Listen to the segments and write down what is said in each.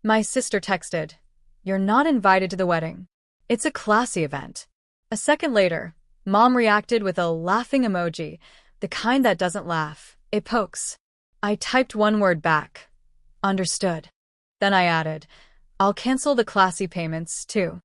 My sister texted, "You're not invited to the wedding. It's a classy event." A second later, Mom reacted with a laughing emoji, the kind that doesn't laugh, it pokes. I typed one word back. Understood. Then I added, "I'll cancel the classy payments, too."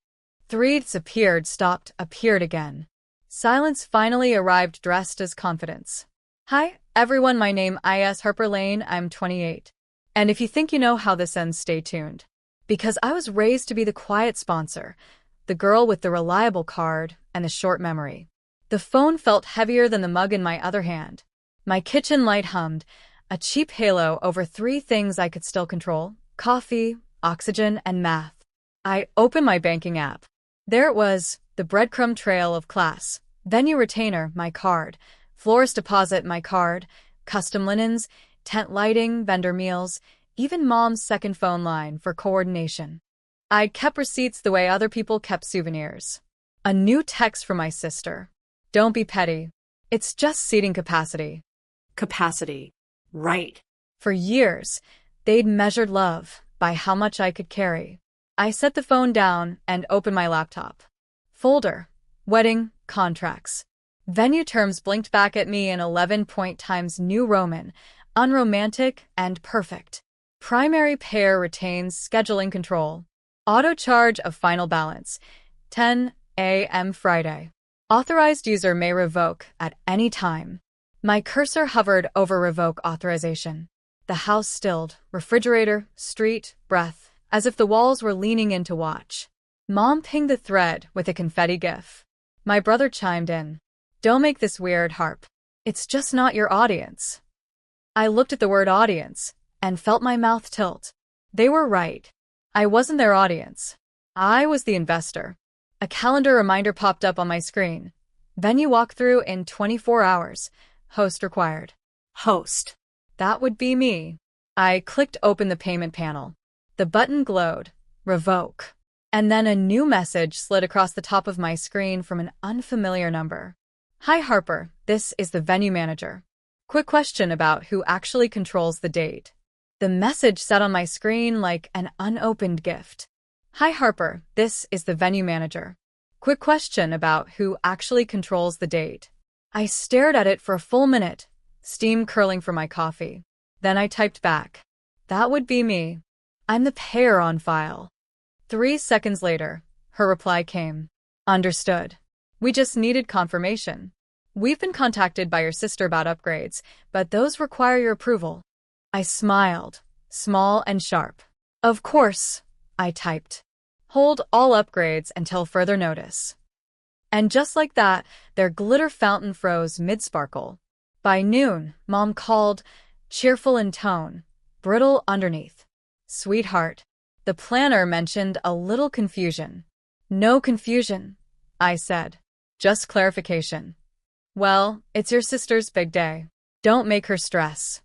Threads appeared, stopped, appeared again. Silence finally arrived, dressed as confidence. "Hi, everyone, my name is Harper Lane, I'm 28. And if you think you know how this ends, stay tuned. Because I was raised to be the quiet sponsor, the girl with the reliable card and the short memory." The phone felt heavier than the mug in my other hand. My kitchen light hummed, a cheap halo over three things I could still control: coffee, oxygen, and math. I opened my banking app. There it was, the breadcrumb trail of class. Venue retainer, my card. Florist deposit, my card. Custom linens, tent lighting, vendor meals, even Mom's second phone line for coordination. I kept receipts the way other people kept souvenirs. A new text from my sister. "Don't be petty. It's just seating capacity." Capacity. Right. For years, they'd measured love by how much I could carry. I set the phone down and opened my laptop. Folder. Wedding. Contracts. Venue terms blinked back at me in 11-point times New Roman. Unromantic and perfect. Primary pair retains scheduling control. Auto charge of final balance. 10 a.m. Friday. Authorized user may revoke at any time. My cursor hovered over revoke authorization. The house stilled, refrigerator, street, breath, as if the walls were leaning in to watch. Mom pinged the thread with a confetti gif. My brother chimed in. "Don't make this weird, Harp. It's just not your audience." I looked at the word audience and felt my mouth tilt. They were right. I wasn't their audience. I was the investor. A calendar reminder popped up on my screen. Venue walkthrough in 24 hours. Host required. Host. That would be me. I clicked open the payment panel. The button glowed. Revoke. And then a new message slid across the top of my screen from an unfamiliar number. "Hi Harper, this is the venue manager. Quick question about who actually controls the date." The message sat on my screen like an unopened gift. "Hi Harper, this is the venue manager. Quick question about who actually controls the date." I stared at it for a full minute, steam curling from my coffee. Then I typed back. "That would be me. I'm the payer on file." 3 seconds later, her reply came. "Understood. We just needed confirmation. We've been contacted by your sister about upgrades, but those require your approval." I smiled, small and sharp. "Of course," I typed. "Hold all upgrades until further notice." And just like that, their glitter fountain froze mid-sparkle. By noon, Mom called, cheerful in tone, brittle underneath. "Sweetheart." The planner mentioned a little confusion. "No confusion," I said. "Just clarification." "Well, it's your sister's big day. Don't make her stress."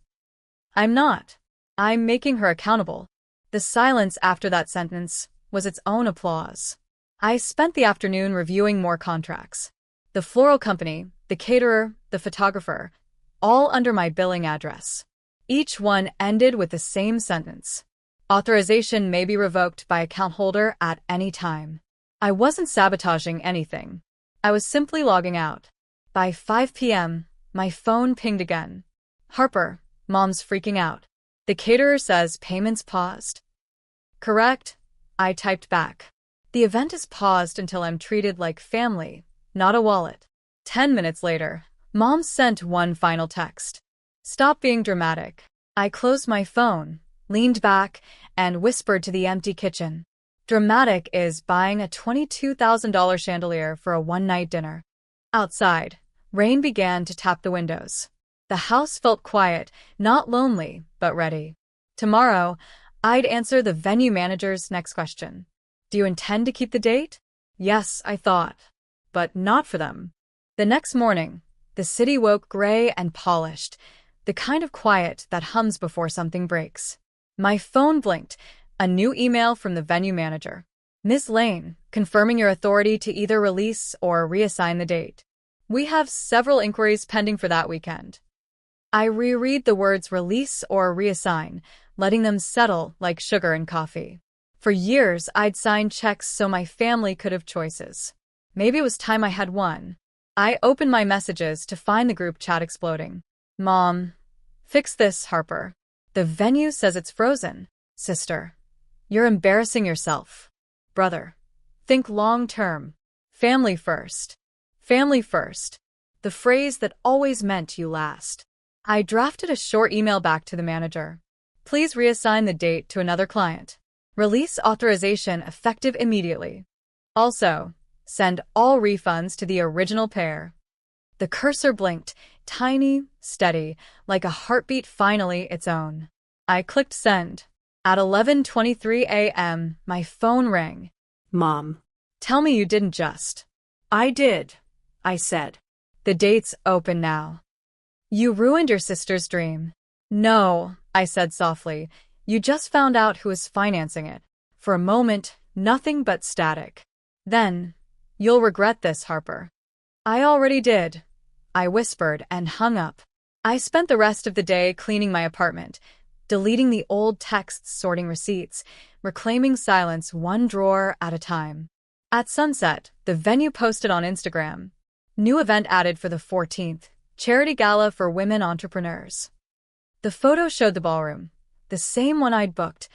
"I'm not. I'm making her accountable." The silence after that sentence was its own applause. I spent the afternoon reviewing more contracts. The floral company, the caterer, the photographer, all under my billing address. Each one ended with the same sentence. Authorization may be revoked by account holder at any time. I wasn't sabotaging anything. I was simply logging out. By 5 p.m., my phone pinged again. "Harper, Mom's freaking out. The caterer says payments paused." "Correct," I typed back. "The event is paused until I'm treated like family, not a wallet." 10 minutes later, Mom sent one final text. "Stop being dramatic." I closed my phone, leaned back, and whispered to the empty kitchen. Dramatic is buying a $22,000 chandelier for a one-night dinner. Outside, rain began to tap the windows. The house felt quiet, not lonely, but ready. Tomorrow, I'd answer the venue manager's next question. "Do you intend to keep the date?" Yes, I thought. But not for them. The next morning, the city woke gray and polished, the kind of quiet that hums before something breaks. My phone blinked, a new email from the venue manager. "Ms. Lane, confirming your authority to either release or reassign the date. We have several inquiries pending for that weekend." I reread the words release or reassign, letting them settle like sugar in coffee. For years, I'd signed checks so my family could have choices. Maybe it was time I had one. I opened my messages to find the group chat exploding. Mom, fix this, Harper. The venue says it's frozen. Sister, you're embarrassing yourself. Brother, think long term. Family first. Family first. The phrase that always meant you last. I drafted a short email back to the manager. Please reassign the date to another client. Release authorization effective immediately. Also, send all refunds to the original pair. The cursor blinked, tiny, steady, like a heartbeat finally its own. I clicked send. At 11:23 a.m., my phone rang. Mom. Tell me you didn't just. I did, I said. The date's open now. You ruined your sister's dream. No, I said softly. You just found out who is financing it. For a moment, nothing but static. Then, you'll regret this, Harper. I already did, I whispered and hung up. I spent the rest of the day cleaning my apartment, deleting the old texts, sorting receipts, reclaiming silence one drawer at a time. At sunset, the venue posted on Instagram. New event added for the 14th, charity gala for women entrepreneurs. The photo showed the ballroom, the same one I'd booked,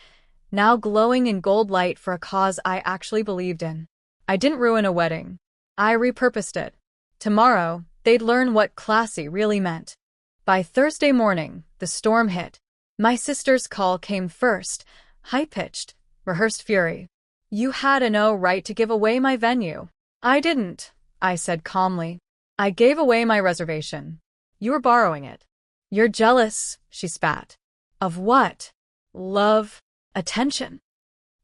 now glowing in gold light for a cause I actually believed in. I didn't ruin a wedding. I repurposed it. Tomorrow, they'd learn what classy really meant. By Thursday morning, the storm hit. My sister's call came first, high-pitched, rehearsed fury. You had no right to give away my venue. I didn't, I said calmly. I gave away my reservation. You were borrowing it. You're jealous, she spat. Of what? Love? Attention?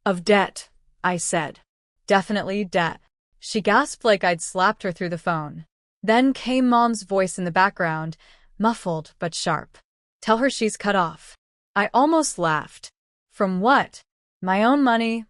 Of debt, I said. Definitely debt. She gasped like I'd slapped her through the phone. Then came Mom's voice in the background, muffled but sharp. Tell her she's cut off. I almost laughed. From what? My own money?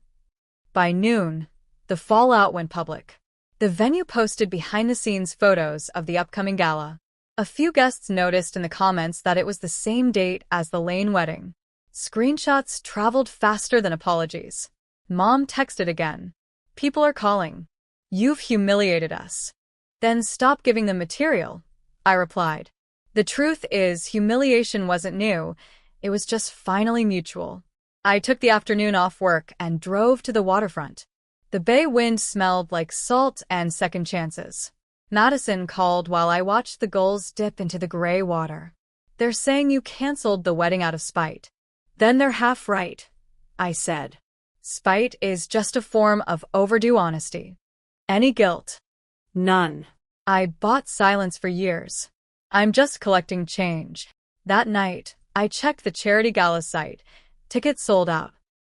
By noon, the fallout went public. The venue posted behind-the-scenes photos of the upcoming gala. A few guests noticed in the comments that it was the same date as the Lane wedding. Screenshots traveled faster than apologies. Mom texted again. People are calling. You've humiliated us. Then stop giving them material, I replied. The truth is, humiliation wasn't new. It was just finally mutual. I took the afternoon off work and drove to the waterfront. The bay wind smelled like salt and second chances. Madison called while I watched the gulls dip into the gray water. They're saying you canceled the wedding out of spite. Then they're half right, I said. Spite is just a form of overdue honesty. Any guilt? None. I bought silence for years. I'm just collecting change. That night, I checked the charity gala site. Tickets sold out.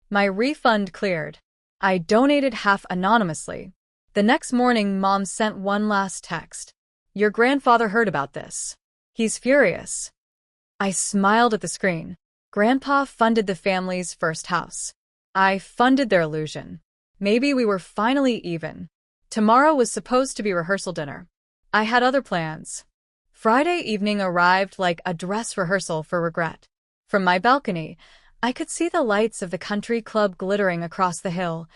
My refund cleared. I donated half anonymously. The next morning, Mom sent one last text. Your grandfather heard about this. He's furious. I smiled at the screen. Grandpa funded the family's first house. I funded their illusion. Maybe we were finally even. Tomorrow was supposed to be rehearsal dinner. I had other plans. Friday evening arrived like a dress rehearsal for regret. From my balcony, I could see the lights of the country club glittering across the hill,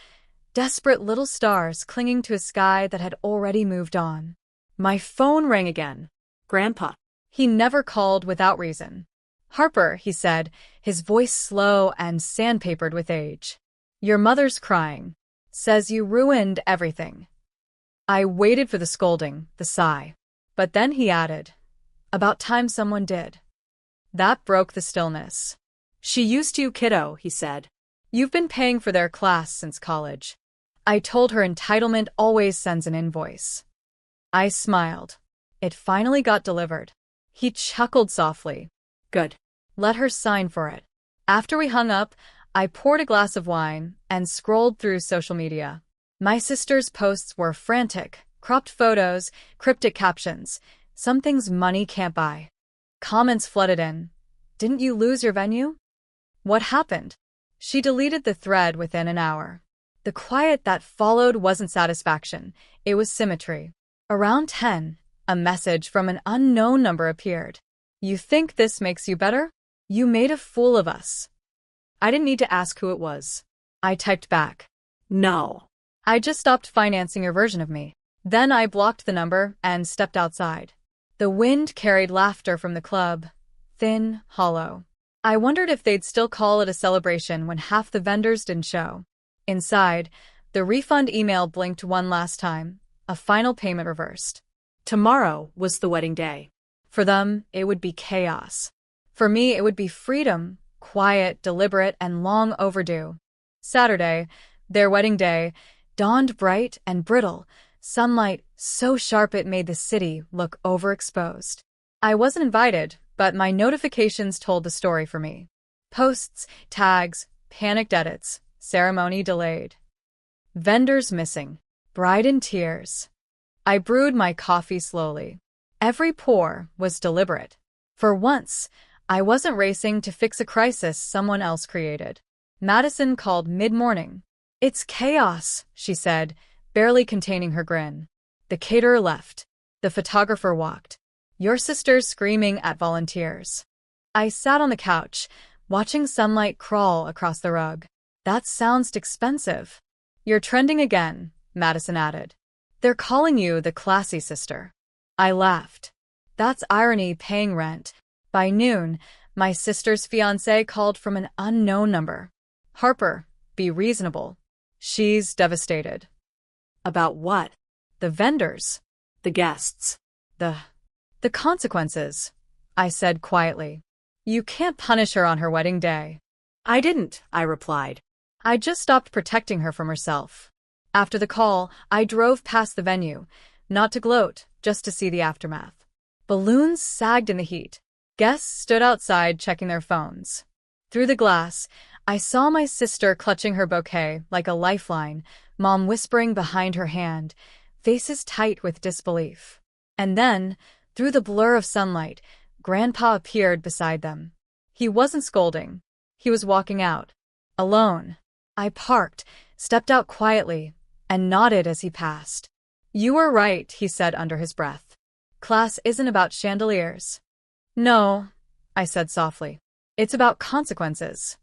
desperate little stars clinging to a sky that had already moved on. My phone rang again. Grandpa. He never called without reason. Harper, he said, his voice slow and sandpapered with age. Your mother's crying. Says you ruined everything. I waited for the scolding, the sigh. But then he added, about time someone did. That broke the stillness. She used you, kiddo, he said. You've been paying for their class since college. I told her entitlement always sends an invoice. I smiled. It finally got delivered. He chuckled softly. Good. Let her sign for it. After we hung up, I poured a glass of wine and scrolled through social media. My sister's posts were frantic, cropped photos, cryptic captions, some things money can't buy. Comments flooded in. Didn't you lose your venue? What happened? She deleted the thread within an hour. The quiet that followed wasn't satisfaction, it was symmetry. Around 10, a message from an unknown number appeared. You think this makes you better? You made a fool of us. I didn't need to ask who it was. I typed back. No. I just stopped financing your version of me. Then I blocked the number and stepped outside. The wind carried laughter from the club, thin, hollow. I wondered if they'd still call it a celebration when half the vendors didn't show. Inside, the refund email blinked one last time, a final payment reversed. Tomorrow was the wedding day. For them, it would be chaos. For me, it would be freedom, quiet, deliberate, and long overdue. Saturday, their wedding day, dawned bright and brittle, sunlight so sharp it made the city look overexposed. I wasn't invited, but my notifications told the story for me. Posts, tags, panicked edits, ceremony delayed. Vendors missing, bride in tears. I brewed my coffee slowly. Every pour was deliberate. For once, I wasn't racing to fix a crisis someone else created. Madison called mid-morning. "It's chaos," she said, barely containing her grin. The caterer left. The photographer walked. Your sister's screaming at volunteers. I sat on the couch, watching sunlight crawl across the rug. That sounds expensive. You're trending again, Madison added. They're calling you the classy sister. I laughed. That's irony paying rent. By noon, my sister's fiancé called from an unknown number. Harper, be reasonable. She's devastated. About what? The vendors. The guests. The consequences, I said quietly. You can't punish her on her wedding day. I didn't, I replied. I just stopped protecting her from herself. After the call, I drove past the venue, not to gloat, just to see the aftermath. Balloons sagged in the heat. Guests stood outside checking their phones. Through the glass, I saw my sister clutching her bouquet like a lifeline, Mom whispering behind her hand, faces tight with disbelief. And then, through the blur of sunlight, Grandpa appeared beside them. He wasn't scolding. He was walking out. Alone. I parked, stepped out quietly, and nodded as he passed. You were right, he said under his breath. Class isn't about chandeliers. No, I said softly. It's about consequences.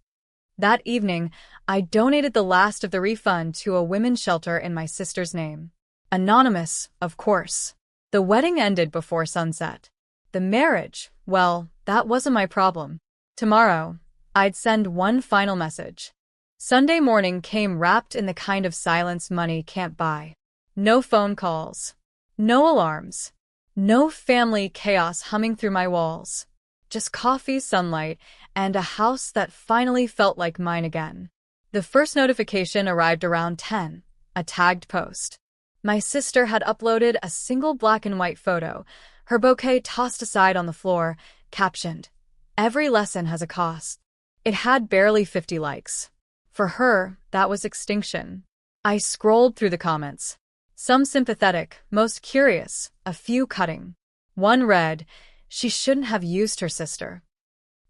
That evening, I donated the last of the refund to a women's shelter in my sister's name. Anonymous, of course. The wedding ended before sunset. The marriage, well, that wasn't my problem. Tomorrow, I'd send one final message. Sunday morning came wrapped in the kind of silence money can't buy. No phone calls. No alarms. No family chaos humming through my walls. Just coffee, sunlight, and a house that finally felt like mine again. The first notification arrived around 10, a tagged post. My sister had uploaded a single black and white photo, her bouquet tossed aside on the floor, captioned, "Every lesson has a cost." It had barely 50 likes. For her, that was extinction. I scrolled through the comments. Some sympathetic, most curious, a few cutting. One read, "She shouldn't have used her sister."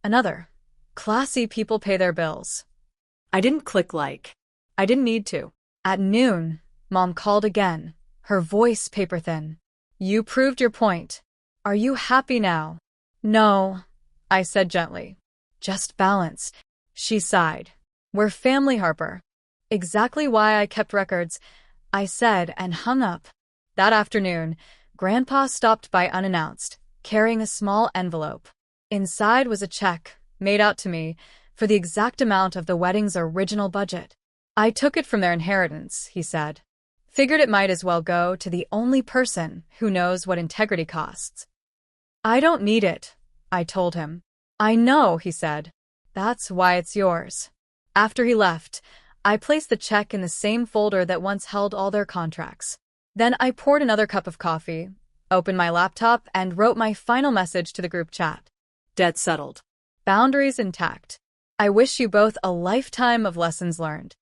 Another, "Classy people pay their bills." I didn't click like. I didn't need to. At noon, Mom called again, her voice paper-thin. You proved your point. Are you happy now? No, I said gently. Just balance. She sighed. We're family, Harper. Exactly why I kept records, I said and hung up. That afternoon, Grandpa stopped by unannounced, carrying a small envelope. Inside was a check, made out to me, for the exact amount of the wedding's original budget. I took it from their inheritance, he said. Figured it might as well go to the only person who knows what integrity costs. I don't need it, I told him. I know, he said. That's why it's yours. After he left, I placed the check in the same folder that once held all their contracts. Then I poured another cup of coffee, opened my laptop, and wrote my final message to the group chat. Dead settled. Boundaries intact. I wish you both a lifetime of lessons learned.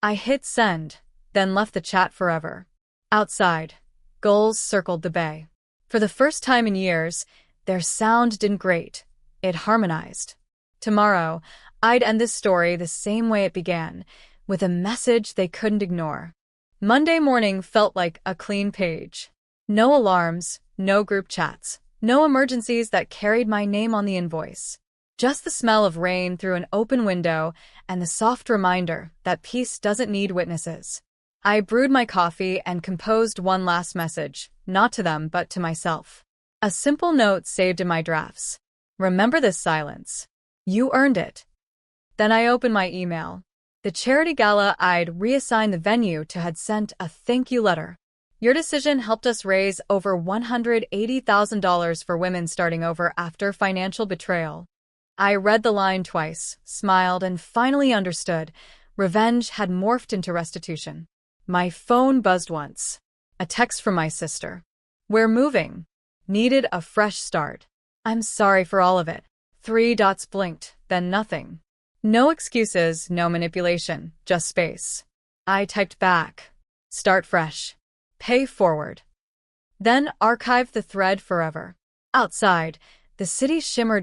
I hit send, then left the chat forever. Outside, gulls circled the bay. For the first time in years, their sound didn't grate. It harmonized. Tomorrow, I'd end this story the same way it began, with a message they couldn't ignore. Monday morning felt like a clean page. No alarms, no group chats, no emergencies that carried my name on the invoice. Just the smell of rain through an open window and the soft reminder that peace doesn't need witnesses. I brewed my coffee and composed one last message, not to them but to myself. A simple note saved in my drafts. Remember this silence. You earned it. Then I opened my email. The charity gala I'd reassigned the venue to had sent a thank you letter. Your decision helped us raise over $180,000 for women starting over after financial betrayal. I read the line twice, smiled, and finally understood. Revenge had morphed into restitution. My phone buzzed once. A text from my sister. We're moving. Needed a fresh start. I'm sorry for all of it. 3 dots blinked, then nothing. No excuses, no manipulation, just space. I typed back. Start fresh. Pay forward. Then archived the thread forever. Outside, the city shimmered